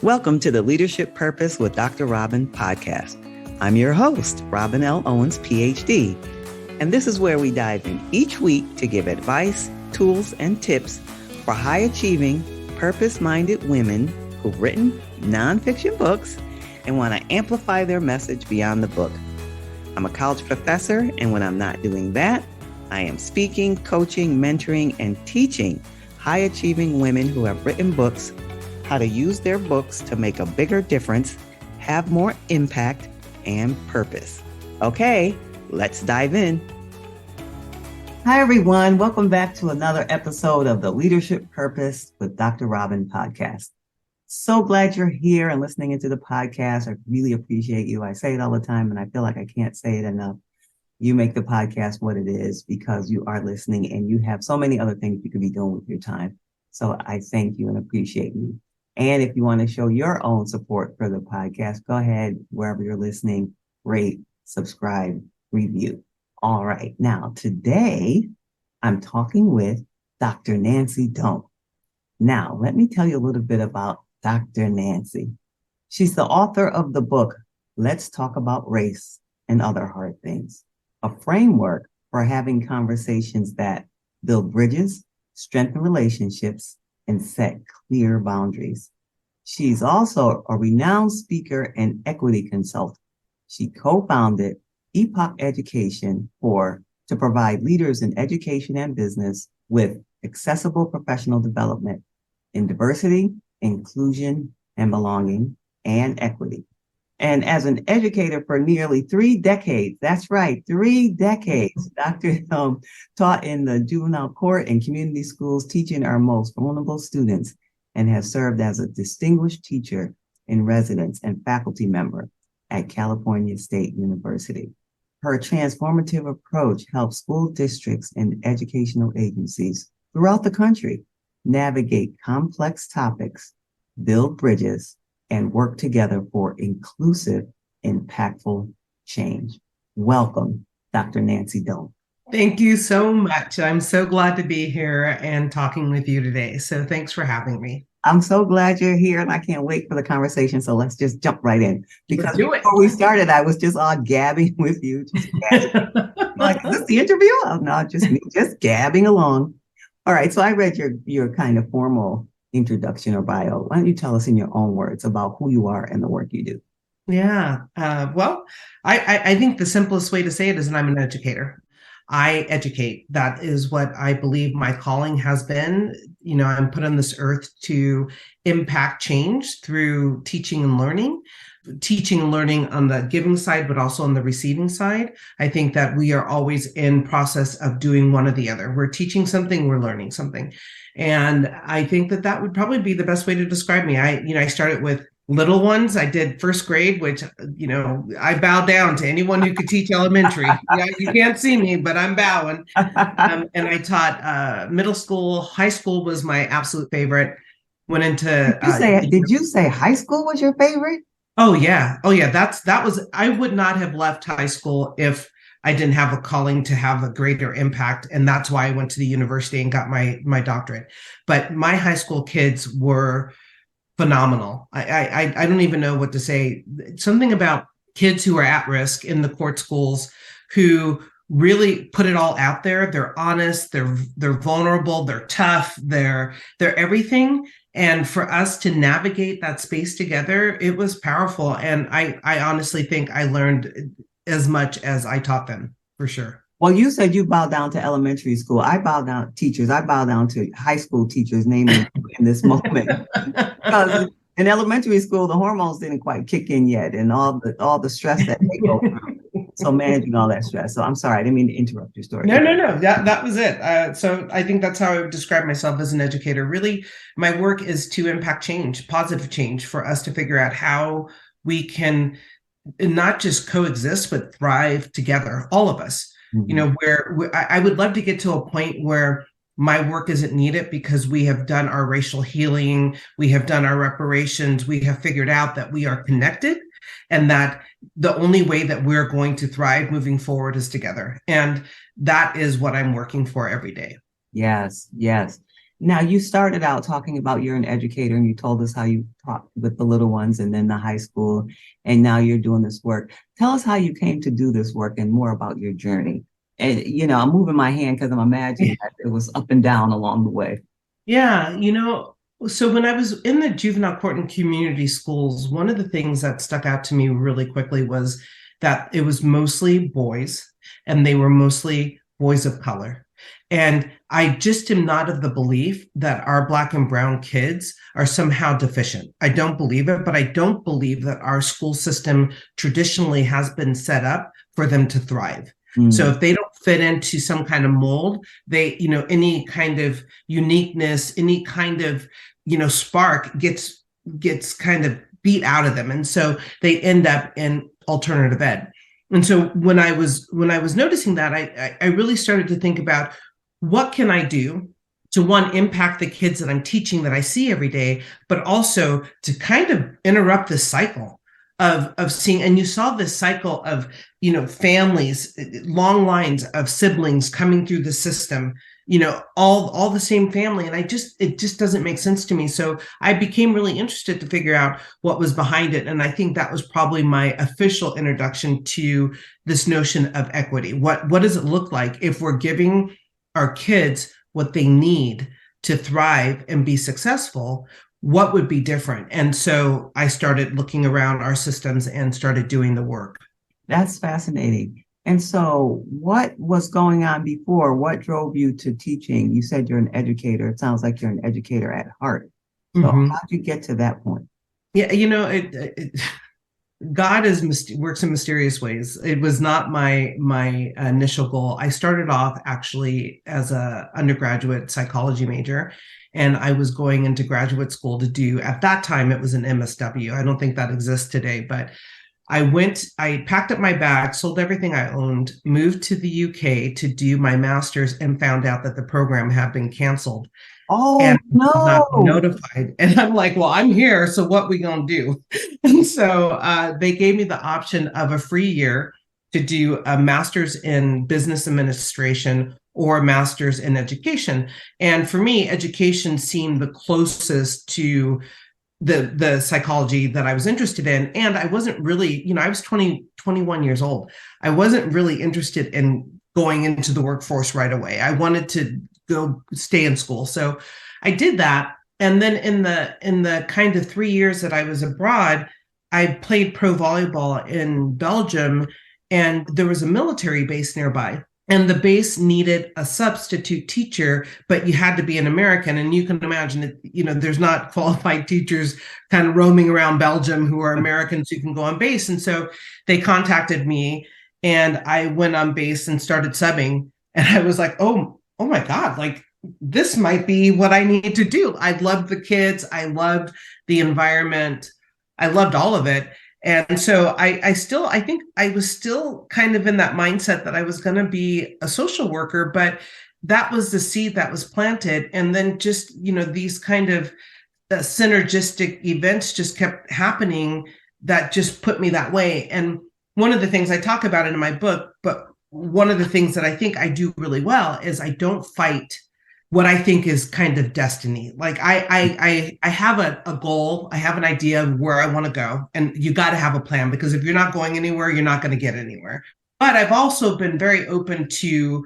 Welcome to the Leadership Purpose with Dr. Robin podcast. I'm your host, Robin L. Owens, PhD, and this is where we dive in each week to give advice, tools, and tips for high-achieving, purpose-minded women who've written nonfiction books and want to amplify their message beyond the book. I'm a college professor, and when I'm not doing that, I am speaking, coaching, mentoring, and teaching high-achieving women who have written books how to use their books to make a bigger difference, have more impact, and purpose. Okay, let's dive in. Hi, everyone. Welcome back to another episode of the Leadership Purpose with Dr. Robin podcast. So glad you're here and listening into the podcast. I really appreciate you. I say it all the time, and I feel like I can't say it enough. You make the podcast what it is because you are listening and you have so many other things you could be doing with your time. So I thank you and appreciate you. And if you want to show your own support for the podcast, go ahead, wherever you're listening, rate, subscribe, review. All right. Now, today, I'm talking with Dr. Nancy Doan. Now, let me tell you a little bit about Dr. Nancy. She's the author of the book, Let's Talk About Race and Other Hard Things, a framework for having conversations that build bridges, strengthen relationships, and set clear boundaries. She's also a renowned speaker and equity consultant. She co-founded Epoch Education to provide leaders in education and business with accessible professional development in diversity, inclusion, and belonging, and equity. And as an educator for nearly 3 decades, that's right, 3 decades, Dr. taught in the juvenile court and community schools, teaching our most vulnerable students, and has served as a distinguished teacher in residence and faculty member at California State University. Her transformative approach helps school districts and educational agencies throughout the country navigate complex topics, build bridges, and work together for inclusive, impactful change. Welcome, Dr. Nancy Doan. Thank you so much. I'm so glad to be here and talking with you today. So thanks for having me. I'm so glad you're here, and I can't wait for the conversation. So let's just jump right in. Because before we started, I was just all gabbing with you. Like, is this the interview? Oh, no, just me, just gabbing along. All right. So I read your kind of formal introduction or bio. Why don't you tell us in your own words about who you are and the work you do? Yeah. Well, I think the simplest way to say it is that I'm an educator. I educate. That is what I believe my calling has been. You know, I'm put on this earth to impact change through teaching and learning on the giving side, but also on the receiving side. I think that we are always in process of doing one or the other. We're teaching something, we're learning something. And I think that would probably be the best way to describe me. I started with little ones. I did first grade, which, I bow down to anyone who could teach elementary. Yeah, you can't see me, but I'm bowing. And I taught middle school. High school was my absolute favorite. Went into. Did you say high school was your favorite? Oh yeah. I would not have left high school if I didn't have a calling to have a greater impact. And that's why I went to the university and got my doctorate. But my high school kids were phenomenal. I don't even know what to say. Something about kids who are at risk in the court schools who really put it all out there. They're honest, they're vulnerable, they're tough, they're everything. And for us to navigate that space together, it was powerful. And I honestly think I learned as much as I taught them, for sure. Well, you said you bow down to elementary school. I bow down to teachers. I bow down to high school teachers, namely in this moment. Because in elementary school, the hormones didn't quite kick in yet, and all the stress that they go through. So managing all that stress. So I'm sorry, I didn't mean to interrupt your story. No. That was it. So I think that's how I would describe myself as an educator. Really, my work is to impact change, positive change, for us to figure out how we can not just coexist, but thrive together, all of us. Mm-hmm. Where I would love to get to a point where my work isn't needed because we have done our racial healing, we have done our reparations, we have figured out that we are connected and that the only way that we're going to thrive moving forward is together. And that is what I'm working for every day. Yes. Now, you started out talking about you're an educator and you told us how you taught with the little ones and then the high school, and now you're doing this work. Tell us how you came to do this work and more about your journey. And, I'm moving my hand because I'm imagining that it was up and down along the way. Yeah, so when I was in the juvenile court and community schools, one of the things that stuck out to me really quickly was that it was mostly boys, and they were mostly boys of color. And I just am not of the belief that our Black and brown kids are somehow deficient. I don't believe it, but I don't believe that our school system traditionally has been set up for them to thrive. So if they don't fit into some kind of mold, they, any kind of uniqueness, any kind of, spark gets kind of beat out of them. And so they end up in alternative ed. And so when I was noticing that, I really started to think about what can I do to, one, impact the kids that I'm teaching that I see every day, but also to kind of interrupt this cycle of seeing. And you saw this cycle of, families, long lines of siblings coming through the system, all the same family. And it just doesn't make sense to me. So I became really interested to figure out what was behind it. And I think that was probably my official introduction to this notion of equity. What does it look like if we're giving our kids what they need to thrive and be successful? What would be different? And so I started looking around our systems and started doing the work. That's fascinating. And so what was going on before? What drove you to teaching? You said you're an educator. It sounds like you're an educator at heart. So how'd you get to that point? Yeah, God works in mysterious ways. It was not my initial goal. I started off actually as a undergraduate psychology major, and I was going into graduate school to do, at that time, it was an MSW. I don't think that exists today, but I packed up my bag, sold everything I owned, moved to the UK to do my master's, and found out that the program had been canceled. Oh, and no. Not notified. And I'm like, well, I'm here, so what we gonna do? And so they gave me the option of a free year to do a master's in business administration or a master's in education. And for me, education seemed the closest to the psychology that I was interested in. And I wasn't really, I was 21 years old. I wasn't really interested in going into the workforce right away. I wanted to go stay in school. So I did that. And then in the kind of 3 years that I was abroad, I played pro volleyball in Belgium, and there was a military base nearby. And the base needed a substitute teacher, but you had to be an American. And you can imagine that, there's not qualified teachers kind of roaming around Belgium who are Americans who can go on base. And so they contacted me, and I went on base and started subbing. And I was like, oh my God, like this might be what I need to do. I loved the kids. I loved the environment. I loved all of it. And so I think I was still kind of in that mindset that I was going to be a social worker, but that was the seed that was planted. And then just, these kind of synergistic events just kept happening that just put me that way. And one of the things I talk about it in my book, but one of the things that I think I do really well is I don't fight what I think is kind of destiny. Like I have a goal, I have an idea of where I want to go, and you got to have a plan, because if you're not going anywhere, you're not going to get anywhere. But I've also been very open to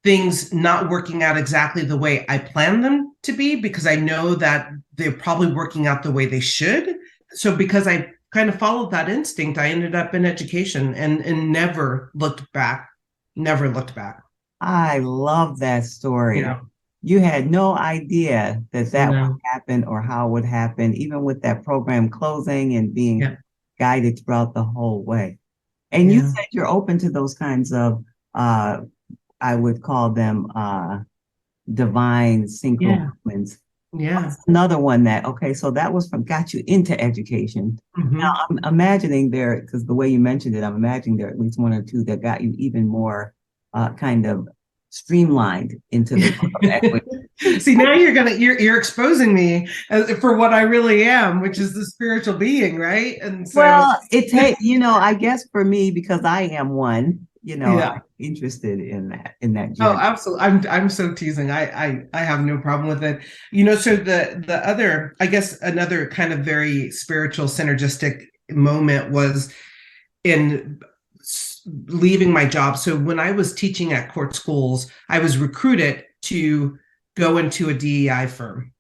things not working out exactly the way I planned them to be, because I know that they're probably working out the way they should. So because I kind of followed that instinct, I ended up in education and never looked back. Never looked back. I love that story. Yeah. You had no idea that No. would happen or how it would happen, even with that program closing and being guided throughout the whole way. And you said you're open to those kinds of, I would call them divine synchro moments. Yeah. That's another one that, okay, so that was got you into education. Now I'm imagining because the way you mentioned it, I'm imagining there are at least one or two that got you even more kind of streamlined into the equity. See, now you're exposing me for what I really am, which is the spiritual being, right? And so, well, it takes, I guess for me, because I am one, Yeah. interested in that Oh, journey. absolutely. I'm so teasing. I have no problem with it. So the other, I guess another kind of very spiritual synergistic moment was in leaving my job. So when I was teaching at court schools, I was recruited to go into a DEI firm.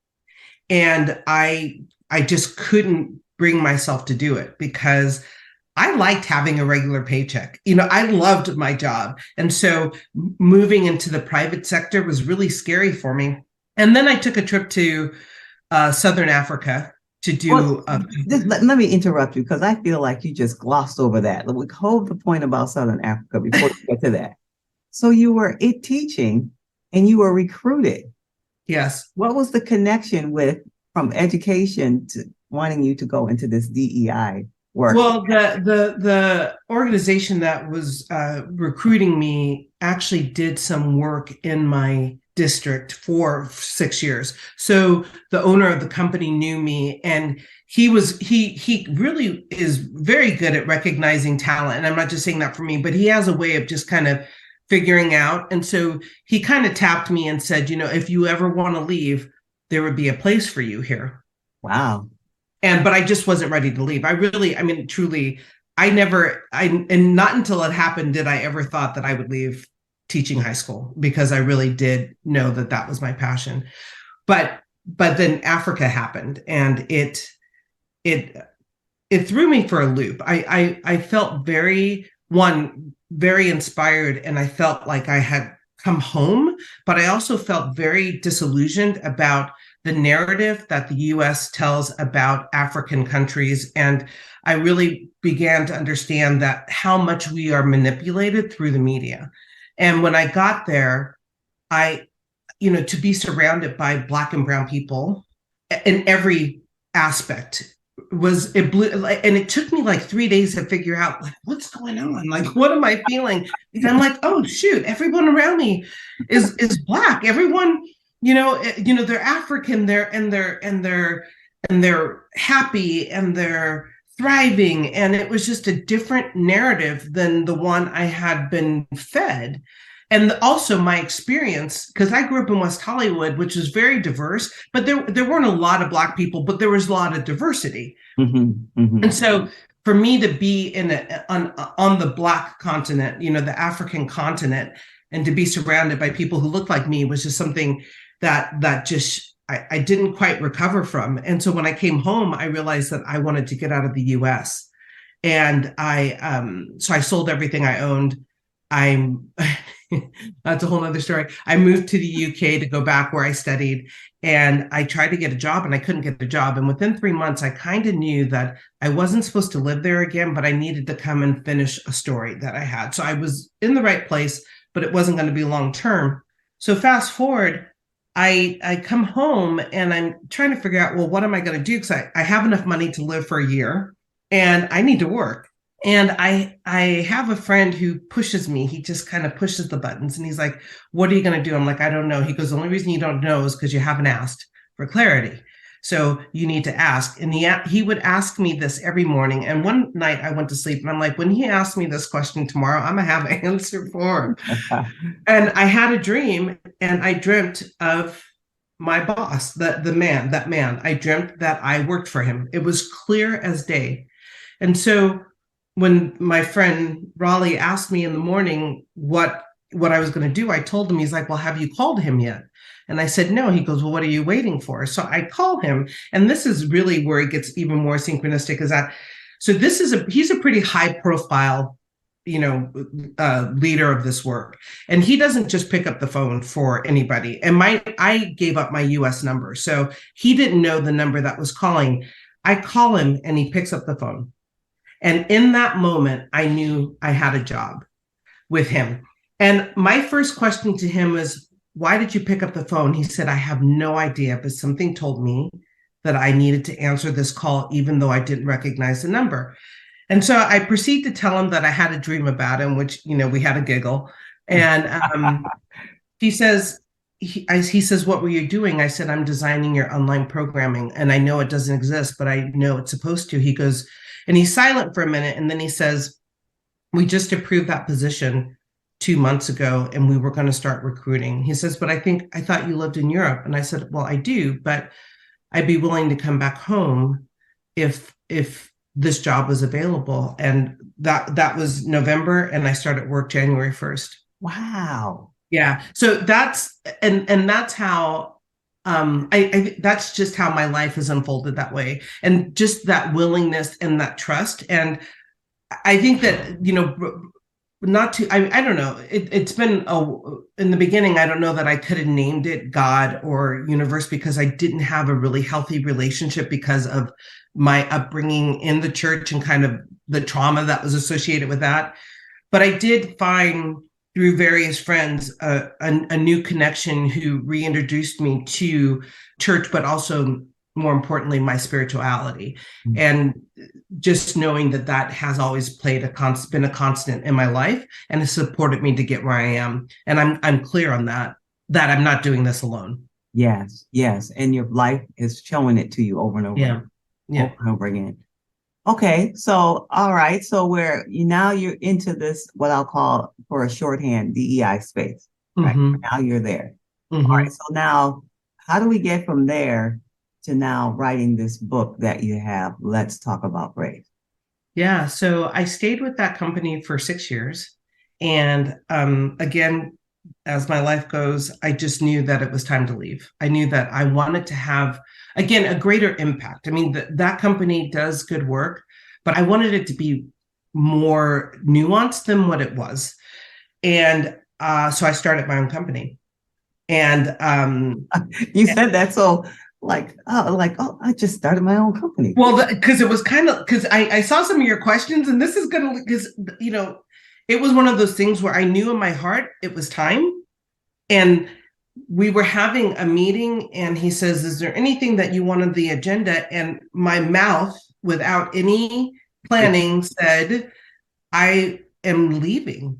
And I just couldn't bring myself to do it because I liked having a regular paycheck. I loved my job. And so moving into the private sector was really scary for me. And then I took a trip to Southern Africa to Well, do. let me interrupt you because I feel like you just glossed over that. We hold the point about Southern Africa before we get to that. So you were teaching and you were recruited. Yes. What was the connection with from education to wanting you to go into this DEI work? Well, the organization that was recruiting me actually did some work in my district for 6 years. So the owner of the company knew me, and he really is very good at recognizing talent. And I'm not just saying that for me, but he has a way of just kind of figuring out. And so he kind of tapped me and said, if you ever want to leave, there would be a place for you here. Wow. But I just wasn't ready to leave. Truly, and not until it happened did I ever thought that I would leave teaching high school, because I really did know that that was my passion. But then Africa happened, and it threw me for a loop. I felt very inspired, and I felt like I had come home, but I also felt very disillusioned about the narrative that the US tells about African countries. And I really began to understand that how much we are manipulated through the media. And when I got there, to be surrounded by Black and brown people in every aspect and it took me like 3 days to figure out, like, what's going on, like, what am I feeling? And I'm like, oh shoot, everyone around me is Black. Everyone, they're African, they're happy, and they're thriving. And it was just a different narrative than the one I had been fed. And also my experience, because I grew up in West Hollywood, which is very diverse, but there weren't a lot of Black people, but there was a lot of diversity. Mm-hmm, mm-hmm. And so for me to be on the Black continent, the African continent, and to be surrounded by people who look like me was just something that just I didn't quite recover from. And so when I came home, I realized that I wanted to get out of the US. And so I sold everything I owned. That's a whole nother story. I moved to the UK to go back where I studied, and I tried to get a job, and I couldn't get a job. And within 3 months, I kind of knew that I wasn't supposed to live there again, but I needed to come and finish a story that I had. So I was in the right place, but it wasn't going to be long term. So fast forward, I come home, and I'm trying to figure out, well, what am I going to do? Because I have enough money to live for a year, and I need to work. And I have a friend who pushes me. He just kind of pushes the buttons, and he's like, what are you going to do? I'm like, I don't know. He goes, the only reason you don't know is because you haven't asked for clarity. So you need to ask. And he would ask me this every morning. And one night I went to sleep, and I'm like, when he asks me this question tomorrow, I'm going to have an answer for him. And I had a dream, and I dreamt of my boss, that man. I dreamt that I worked for him. It was clear as day. And so when my friend Raleigh asked me in the morning what I was going to do, I told him. He's like, well, have you called him yet? And I said, no. He goes, well, what are you waiting for? So I call him. And this is really where it gets even more synchronistic, is that, so he's a pretty high profile, leader of this work. And he doesn't just pick up the phone for anybody. And I gave up my US number. So he didn't know the number that was calling. I call him, and he picks up the phone. And in that moment, I knew I had a job with him. And my first question to him was, why did you pick up the phone? He said, I have no idea, but something told me that I needed to answer this call, even though I didn't recognize the number. And so I proceed to tell him that I had a dream about him, which, we had a giggle. And he says, what were you doing? I said, I'm designing your online programming. And I know it doesn't exist, but I know it's supposed to. He goes, and he's silent for a minute, and then he says, We just approved that position 2 months ago, and we were going to start recruiting. He says, but I thought you lived in Europe. And I said, well, I do, but I'd be willing to come back home if this job was available. And that was November, and I started work January 1st. Wow. Yeah. So that's that's how I that's just how my life has unfolded that way. And just that willingness and that trust. And I think that, not to, I don't know, it's been in the beginning, I don't know that I could have named it God or universe, because I didn't have a really healthy relationship because of my upbringing in the church and kind of the trauma that was associated with that. But I did find through various friends a new connection who reintroduced me to church, but also more importantly, my spirituality. Mm-hmm. And just knowing that has always been a constant in my life, and has supported me to get where I am. And I'm clear on that I'm not doing this alone. Yes. And your life is showing it to you over and over. Yeah. Over and over again. Okay. So, all right. So you're into this, what I'll call for a shorthand, DEI space. Right? Mm-hmm. Now you're there. Mm-hmm. All right. So now how do we get from there to now writing this book that you have, Let's Talk About Brave? Yeah. So I stayed with that company for 6 years. And again, as my life goes, I just knew that it was time to leave. I knew that I wanted to have, again, a greater impact. I mean, that company does good work, but I wanted it to be more nuanced than what it was. And so I started my own company. And you said that so I just started my own company. Well, because it was because I saw some of your questions, and this is because it was one of those things where I knew in my heart it was time. And we were having a meeting, and he says, is there anything that you want on the agenda? And my mouth, without any planning, said, I am leaving.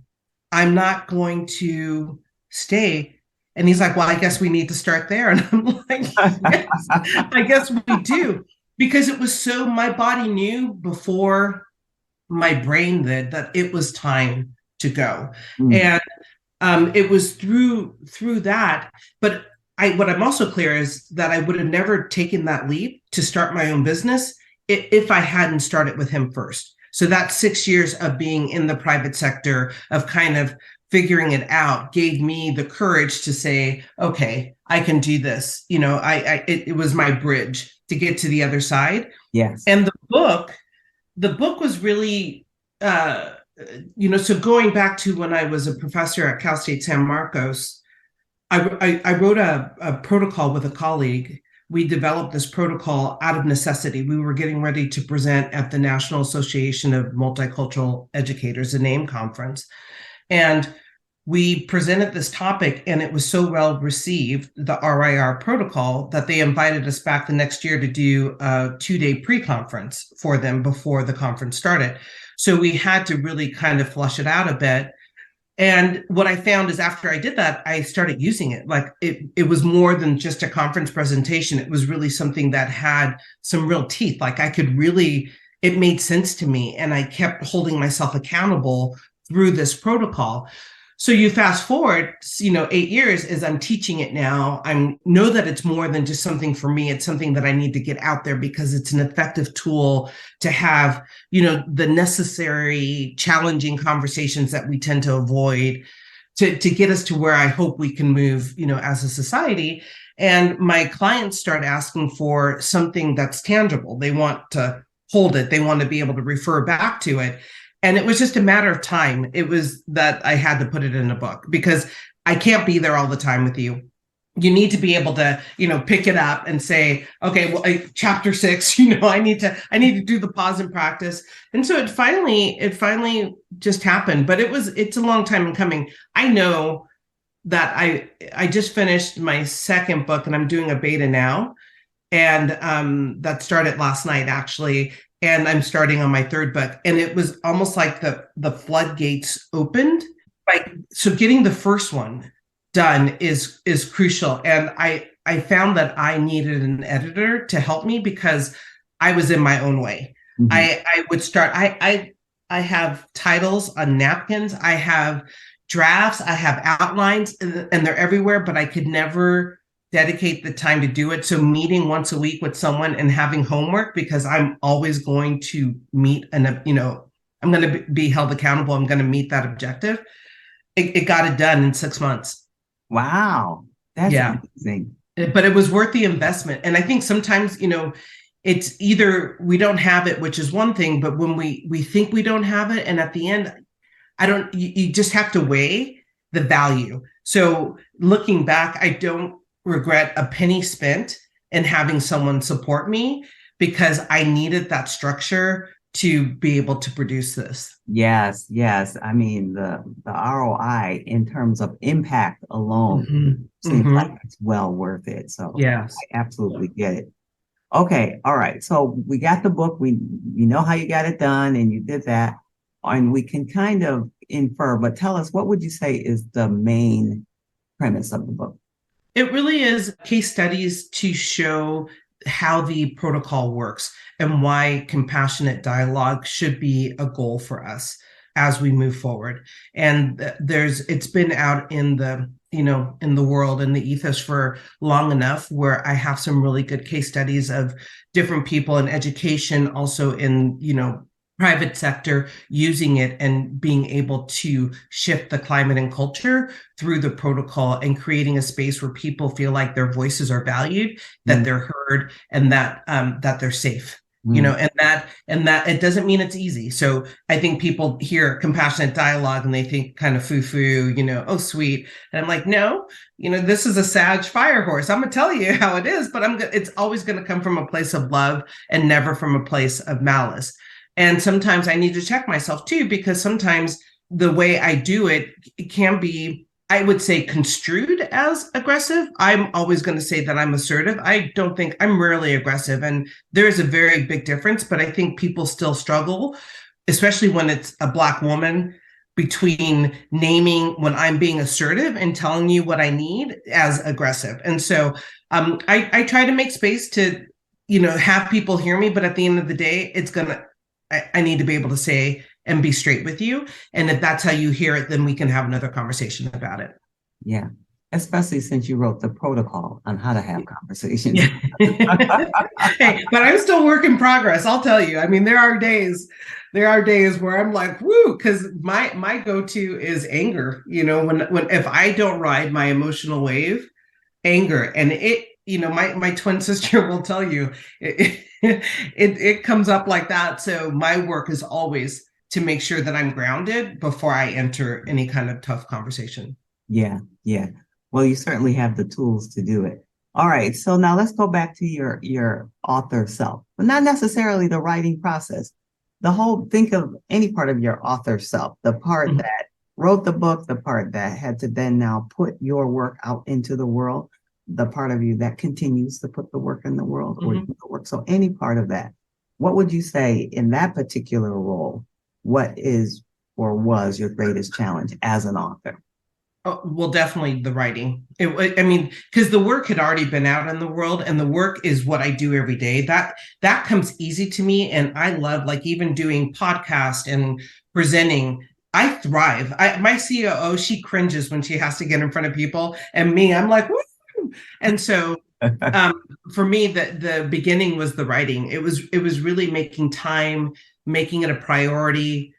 I'm not going to stay. And he's like, well, I guess we need to start there. And I'm like, yes, I guess we do. Because it was my body knew before my brain did that it was time to go. Mm. And it was through that. But what I'm also clear is that I would have never taken that leap to start my own business if I hadn't started with him first. So that 6 years of being in the private sector, of kind of figuring it out, gave me the courage to say, okay, I can do this. It was my bridge to get to the other side. Yes. And the book was really, so going back to when I was a professor at Cal State San Marcos, I wrote a protocol with a colleague. We developed this protocol out of necessity. We were getting ready to present at the National Association of Multicultural Educators, a NAME conference. And we presented this topic, and it was so well received, the RIR protocol, that they invited us back the next year to do a 2-day pre-conference for them before the conference started. So we had to really kind of flush it out a bit. And what I found is after I did that, I started using it. Like it was more than just a conference presentation. It was really something that had some real teeth. Like it made sense to me. And I kept holding myself accountable through this protocol. So you fast forward, 8 years as I'm teaching it now, I know that it's more than just something for me. It's something that I need to get out there because it's an effective tool to have, the necessary challenging conversations that we tend to avoid to get us to where I hope we can move, as a society. And my clients start asking for something that's tangible. They want to hold it. They want to be able to refer back to it. And it was just a matter of time. It was that I had to put it in a book because I can't be there all the time with you. You need to be able to, pick it up and say, okay, well, chapter 6, I need to do the pause and practice. And so it finally just happened, but it's a long time in coming. I know that I just finished my second book, and I'm doing a beta now. And that started last night, actually. And I'm starting on my third book. And it was almost like the floodgates opened. So getting the first one done is crucial. And I found that I needed an editor to help me because I was in my own way. Mm-hmm. I would start, I I have titles on napkins. I have drafts. I have outlines, and they're everywhere, but I could never dedicate the time to do it. So meeting once a week with someone and having homework, because I'm always going to meet and, I'm going to be held accountable. I'm going to meet that objective. It got it done in 6 months. Wow. That's Yeah. amazing. But it was worth the investment. And I think sometimes, it's either we don't have it, which is one thing, but when we think we don't have it, and at the end, you just have to weigh the value. So looking back, I don't regret a penny spent in having someone support me, because I needed that structure to be able to produce this. Yes, yes. I mean, the ROI in terms of impact alone seems like it's well worth it. So yes, I absolutely get it. Okay, all right. So we got the book. We know how you got it done, and you did that, and we can kind of infer. But tell us, what would you say is the main premise of the book? It really is case studies to show how the protocol works and why compassionate dialogue should be a goal for us as we move forward. And it's been out in the in the world, in the ethos for long enough, where I have some really good case studies of different people in education, also in private sector, using it and being able to shift the climate and culture through the protocol, and creating a space where people feel like their voices are valued, that they're heard, and that they're safe. And that it doesn't mean it's easy. So I think people hear compassionate dialogue and they think kind of foo-foo, oh, sweet. And I'm like, no, this is a Sag fire horse. I'm gonna tell you how it is, but it's always going to come from a place of love and never from a place of malice. And sometimes I need to check myself too, because sometimes the way I do it can be, I would say, construed as aggressive. I'm always going to say that I'm assertive. I'm rarely aggressive. And there is a very big difference, but I think people still struggle, especially when it's a Black woman, between naming when I'm being assertive and telling you what I need as aggressive. And so I try to make space to, have people hear me, but at the end of the day, I need to be able to say and be straight with you. And if that's how you hear it, then we can have another conversation about it. Yeah. Especially since you wrote the protocol on how to have conversations. Yeah. Hey, but I'm still work in progress. I'll tell you. I mean, there are days where I'm like, woo, because my go-to is anger. When if I don't ride my emotional wave, anger, and it, my twin sister will tell you, it comes up like that. So my work is always to make sure that I'm grounded before I enter any kind of tough conversation. Yeah. Well, you certainly have the tools to do it. All right. So now let's go back to your author self, but not necessarily the writing process. Think of any part of your author self, the part that wrote the book, the part that had to then now put your work out into the world, the part of you that continues to put the work in the world or do the work. So any part of that, what would you say in that particular role, what is or was your greatest challenge as an author? Oh, well, definitely the writing. Because the work had already been out in the world, and the work is what I do every day. That comes easy to me, and I love, like, even doing podcast and presenting. I thrive. My COO, she cringes when she has to get in front of people, and me, I'm like, woo! And so for me, the beginning was the writing. It was really making time, making it a priority,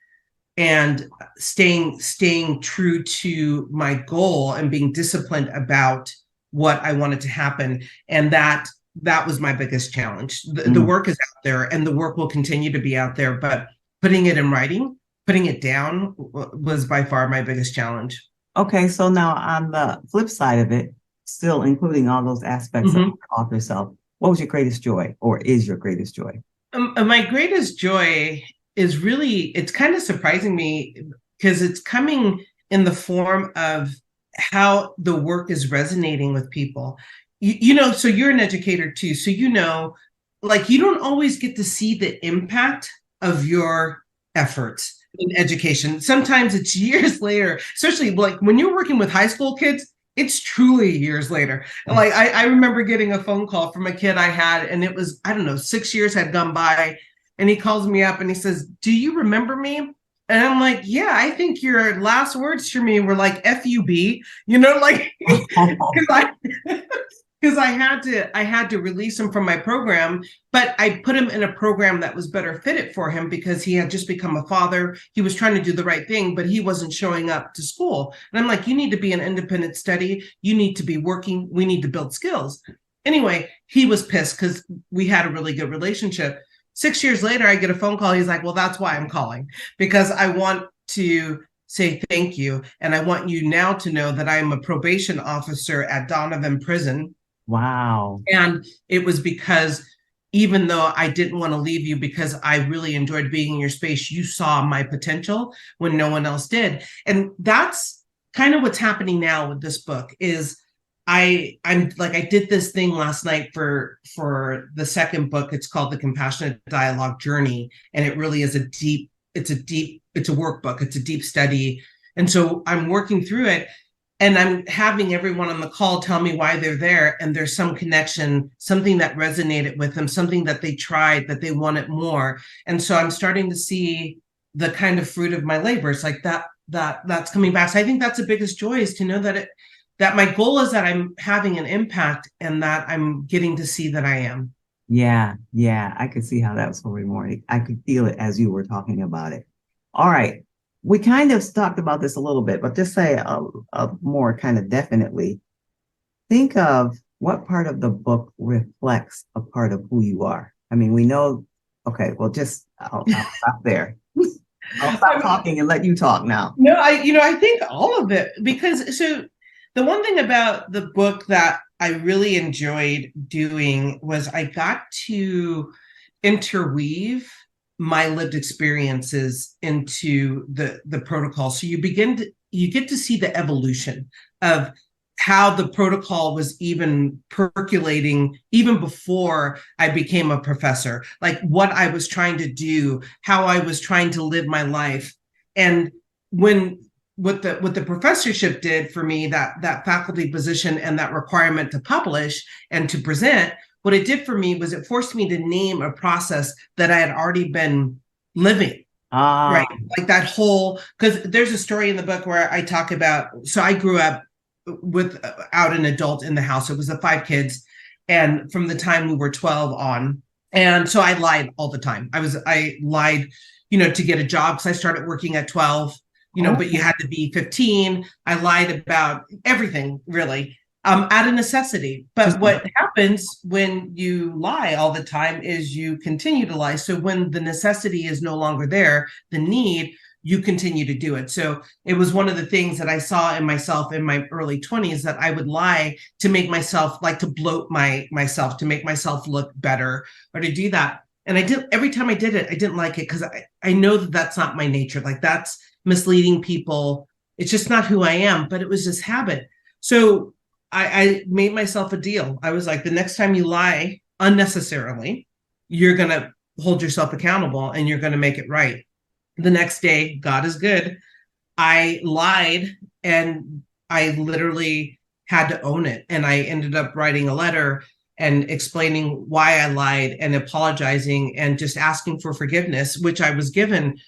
and staying true to my goal and being disciplined about what I wanted to happen. And that was my biggest challenge. The work is out there, and the work will continue to be out there, but putting it in writing, putting it down, was by far my biggest challenge. Okay, so now on the flip side of it, still including all those aspects of your author self, what was your greatest joy, or is your greatest joy? My greatest joy is really, it's kind of surprising me, because it's coming in the form of how the work is resonating with people. So you're an educator too. So, like, you don't always get to see the impact of your efforts in education. Sometimes it's years later, especially like when you're working with high school kids, it's truly years later. Like I remember getting a phone call from a kid I had, and it was, I don't know, 6 years had gone by. And he calls me up and he says, "Do you remember me?" And I'm like, yeah, I think your last words to me were like FUB, you know, like because I because I had to release him from my program, but I put him in a program that was better fitted for him because he had just become a father. He was trying to do the right thing, but he wasn't showing up to school. And I'm like, you need to be an independent study. You need to be working. We need to build skills. Anyway, he was pissed because we had a really good relationship. 6 years later, I get a phone call. He's like, well, that's why I'm calling, because I want to say thank you. And I want you now to know that I am a probation officer at Donovan Prison. Wow. And it was because even though I didn't want to leave you because I really enjoyed being in your space, you saw my potential when no one else did. And that's kind of what's happening now with this book is I'm like, I did this thing last night for the second book. It's called The Compassionate Dialogue Journey. And it really is it's a workbook. It's a deep study. And so I'm working through it. And I'm having everyone on the call tell me why they're there. And there's some connection, something that resonated with them, something that they tried, that they wanted more. And so I'm starting to see the kind of fruit of my labor. It's like that's coming back. So I think that's the biggest joy, is to know that my goal is that I'm having an impact and that I'm getting to see that I am. Yeah, yeah. I could see how that was so rewarding. I could feel it as you were talking about it. All right. We kind of talked about this a little bit, but just say a more kind of definitely. Think of what part of the book reflects a part of who you are. I mean, we know, okay, well, I'll stop there. I'll stop talking and let you talk now. No, I think all of it, because so the one thing about the book that I really enjoyed doing was I got to interweave my lived experiences into the protocol. So you get to see the evolution of how the protocol was even percolating even before I became a professor, like what I was trying to do, how I was trying to live my life. And what the professorship did for me, that faculty position and that requirement to publish and to present, what it did for me was it forced me to name a process that I had already been living. Right. Like that whole, because there's a story in the book where I talk about, so I grew up without an adult in the house. It was the 5 kids. And from the time we were 12 on. And so I lied all the time. I lied, to get a job, because I started working at 12, but you had to be 15. I lied about everything, really. Out of necessity. But what happens when you lie all the time is you continue to lie. So when the necessity is no longer there, the need, you continue to do it. So it was one of the things that I saw in myself in my early 20s, that I would lie to make myself, like, to bloat myself, to make myself look better, or to do that. And I did, every time I did it, I didn't like it, because I know that that's not my nature. Like, that's misleading people. It's just not who I am, but it was just habit. So I made myself a deal. I was like, the next time you lie unnecessarily, you're going to hold yourself accountable and you're going to make it right. The next day, God is good, I lied, and I literally had to own it. And I ended up writing a letter and explaining why I lied and apologizing and just asking for forgiveness, which I was given.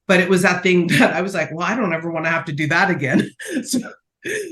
But it was that thing that I was like, well, I don't ever want to have to do that again.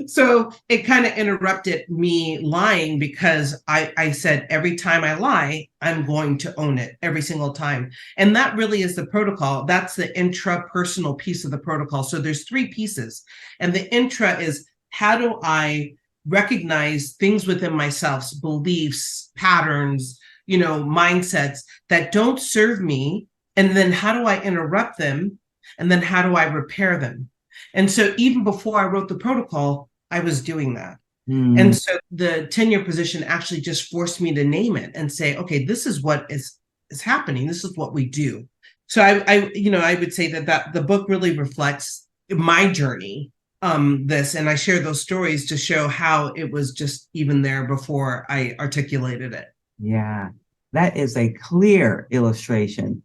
So it kind of interrupted me lying, because I said, every time I lie, I'm going to own it every single time. And that really is the protocol. That's the intrapersonal piece of the protocol. So there's 3 pieces. And the intra is, how do I recognize things within myself, beliefs, patterns, mindsets that don't serve me? And then how do I interrupt them? And then how do I repair them? And so even before I wrote the protocol, I was doing that. And so the tenure position actually just forced me to name it and say, okay, this is what is happening. This is what we do. So I would say that the book really reflects my journey, and I share those stories to show how it was just even there before I articulated it. Yeah, that is a clear illustration.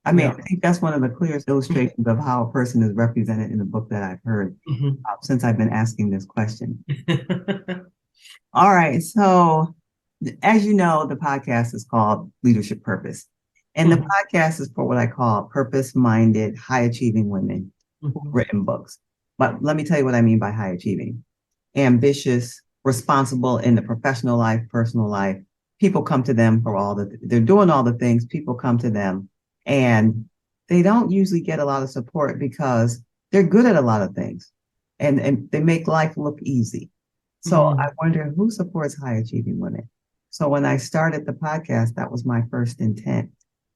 I mean, yeah. I think that's one of the clearest illustrations of how a person is represented in the book that I've heard since I've been asking this question. All right. So, as you know, the podcast is called Leadership Purpose. And the podcast is for what I call purpose-minded, high-achieving women who've Mhm. written books. But let me tell you what I mean by high-achieving. Ambitious, responsible in the professional life, personal life. People come to them for they're doing all the things. People come to them and they don't usually get a lot of support because they're good at a lot of things and they make life look easy. So I Mhm. wonder who supports high achieving women. So when I started the podcast, that was my first intent.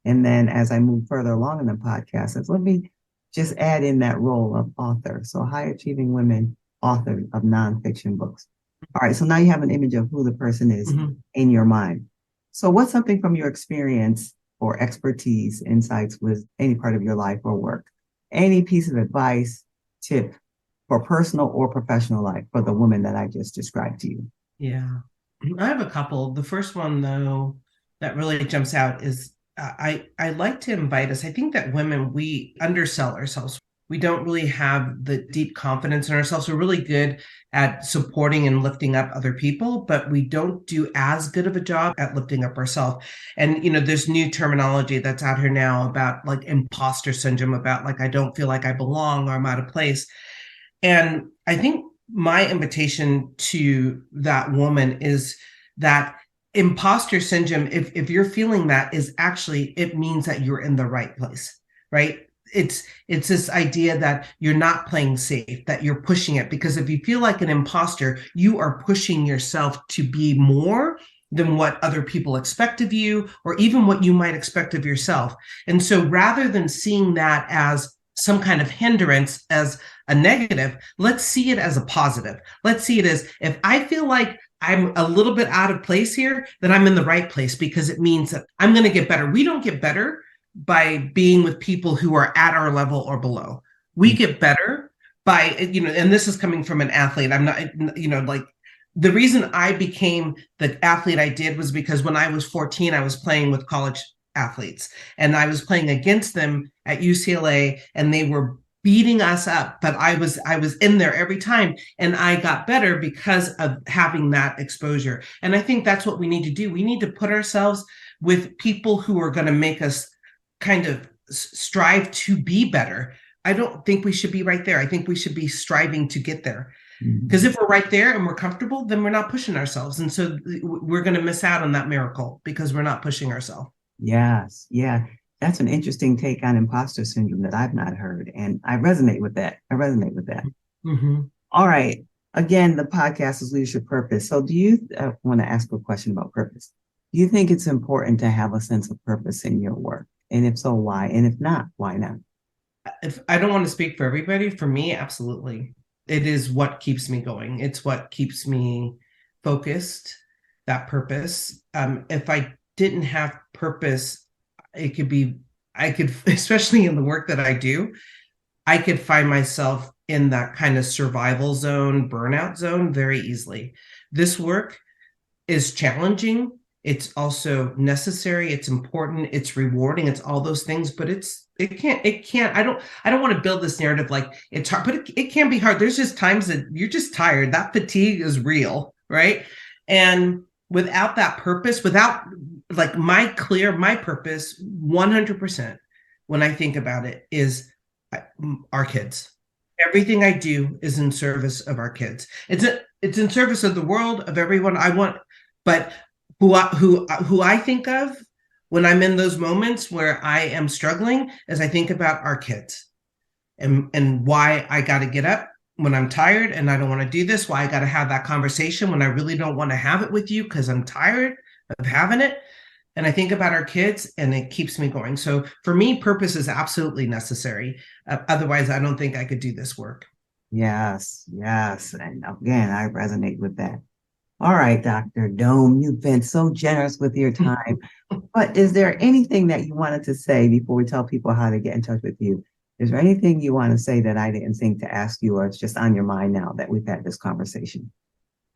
And then as I moved further along in the podcast, I said, let me just add in that role of author. So high achieving women, author of nonfiction books. All right. So now you have an image of who the person is Mhm. in your mind. So what's something from your experience or expertise, insights with any part of your life or work? Any piece of advice, tip for personal or professional life for the woman that I just described to you? Yeah. I have a couple. The first one, though, that really jumps out is I like to invite us. I think that women, we undersell ourselves. We don't really have the deep confidence in ourselves. We're really good at supporting and lifting up other people, but we don't do as good of a job at lifting up ourselves. And, there's new terminology that's out here now about like imposter syndrome, about like, I don't feel like I belong or I'm out of place. And I think my invitation to that woman is that imposter syndrome, if you're feeling that, is actually, it means that you're in the right place, right? It's this idea that you're not playing safe, that you're pushing it, because if you feel like an imposter, you are pushing yourself to be more than what other people expect of you, or even what you might expect of yourself. And so rather than seeing that as some kind of hindrance, as a negative, let's see it as a positive. Let's see it as, if I feel like I'm a little bit out of place here, then I'm in the right place, because it means that I'm going to get better. We don't get better by being with people who are at our level or below. We get better by, and this is coming from an athlete. I'm not, like, the reason I became the athlete I did was because when I was 14, I was playing with college athletes, and I was playing against them at UCLA, and they were beating us up, but I was in there every time, and I got better because of having that exposure. And I think that's what we need to do. We need to put ourselves with people who are going to make us kind of strive to be better. I don't think we should be right there. I think we should be striving to get there. Because if we're right there and we're comfortable, then we're not pushing ourselves. And so we're going to miss out on that miracle because we're not pushing ourselves. Yes. Yeah. That's an interesting take on imposter syndrome that I've not heard. And I resonate with that. I resonate with that. Mm-hmm. All right. Again, the podcast is Leadership Purpose. So do you want to ask a question about purpose? Do you think it's important to have a sense of purpose in your work? And if so, why? And if not, why not? If I don't want to speak for everybody, for me, absolutely. It is what keeps me going. It's what keeps me focused, that purpose. If I didn't have purpose, it could be, I could, especially in the work that I do, I could find myself in that kind of survival zone, burnout zone very easily. This work is challenging. It's also necessary. It's important. It's rewarding. It's all those things, but it can't, I don't want to build this narrative like it's hard, but it can be hard. There's just times that you're just tired. That fatigue is real, right? And without that purpose, without like my purpose, 100%, when I think about it, is our kids. Everything I do is in service of our kids. It's in service of the world, of everyone I want. But who I think of when I'm in those moments where I am struggling is I think about our kids, and why I got to get up when I'm tired and I don't want to do this, why I got to have that conversation when I really don't want to have it with you because I'm tired of having it. And I think about our kids, and it keeps me going. So for me, purpose is absolutely necessary. Otherwise, I don't think I could do this work. Yes, yes. And again, I resonate with that. All right, Dr. Dome, you've been so generous with your time. But is there anything that you wanted to say before we tell people how to get in touch with you? Is there anything you want to say that I didn't think to ask you, or it's just on your mind now that we've had this conversation?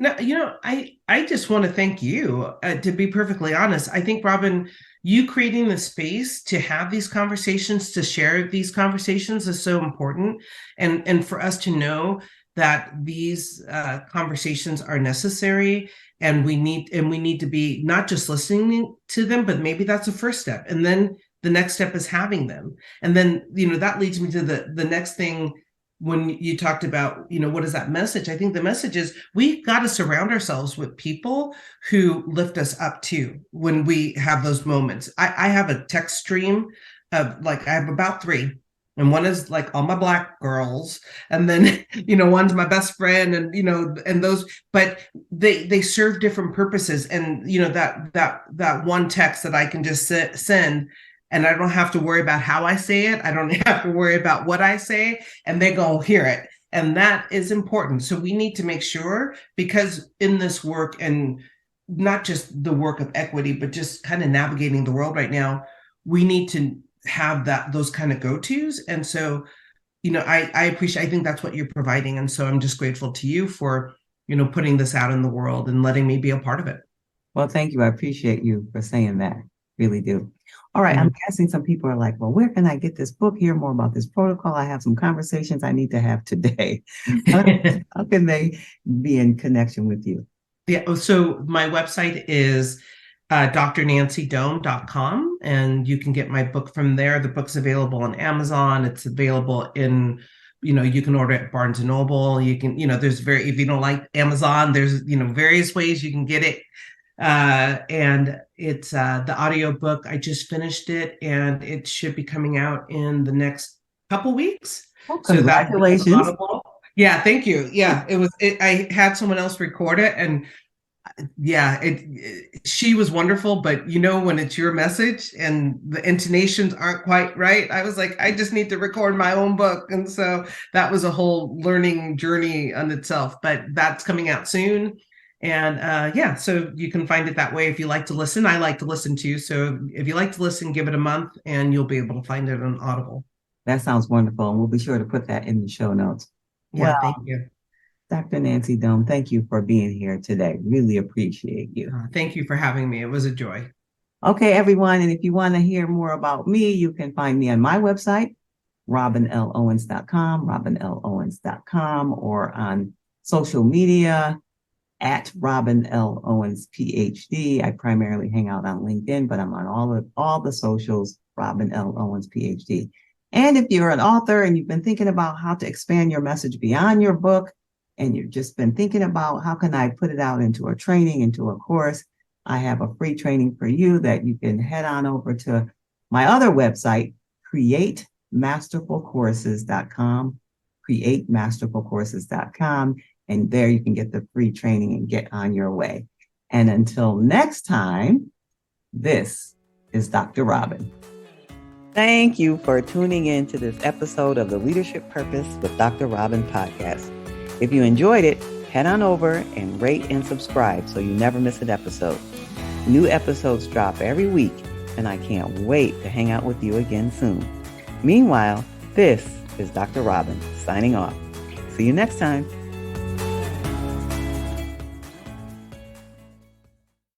No, I just want to thank you. To be perfectly honest, I think, Robin, you creating the space to have these conversations, to share these conversations, is so important, and for us to know that these conversations are necessary, and we need to be not just listening to them, but maybe that's a first step, and then the next step is having them. And then, that leads me to the next thing. When you talked about, what is that message? I think the message is we've got to surround ourselves with people who lift us up too when we have those moments. I have a text stream of I have about 3. And one is all my Black girls, and then one's my best friend, and and those, but they serve different purposes. And that one text that I can just send, and I don't have to worry about how I say it. I don't have to worry about what I say, and they go hear it. And that is important. So we need to make sure, because in this work, and not just the work of equity, but just kind of navigating the world right now, we need to have those kind of go-tos. And so, I think that's what you're providing. And so I'm just grateful to you for, putting this out in the world and letting me be a part of it. Well, thank you. I appreciate you for saying that. Really do. All right. Mm-hmm. I'm guessing some people are like, well, where can I get this book? Hear more about this protocol. I have some conversations I need to have today. How can they be in connection with you? Yeah. So my website is drnancydome.com, and you can get my book from there. The book's available on Amazon. It's available in, you can order it at Barnes and Noble. You can, there's if you don't like Amazon, there's, various ways you can get it. And it's the audio book. I just finished it, and it should be coming out in the next couple weeks. Oh, congratulations. So yeah, thank you. Yeah, I had someone else record it, and yeah, she was wonderful, but when it's your message and the intonations aren't quite right, I was like, I just need to record my own book. And so that was a whole learning journey on itself, but that's coming out soon. And so you can find it that way. If you like to listen, I like to listen too. So if you like to listen, give it a month and you'll be able to find it on Audible. That sounds wonderful. And we'll be sure to put that in the show notes. Yeah, thank you. Dr. Nancy Dome, thank you for being here today. Really appreciate you. Thank you for having me. It was a joy. Okay, everyone. And if you want to hear more about me, you can find me on my website, robinlowens.com, or on social media at Robin L. Owens, PhD. I primarily hang out on LinkedIn, but I'm on all the socials, Robin L. Owens, PhD. And if you're an author and you've been thinking about how to expand your message beyond your book, and you've just been thinking about how can I put it out into a training, into a course, I have a free training for you that you can head on over to my other website, createmasterfulcourses.com, createmasterfulcourses.com. And there you can get the free training and get on your way. And until next time, this is Dr. Robin. Thank you for tuning in to this episode of the Leadership Purpose with Dr. Robin podcast. If you enjoyed it, head on over and rate and subscribe so you never miss an episode. New episodes drop every week, and I can't wait to hang out with you again soon. Meanwhile, this is Dr. Robin signing off. See you next time.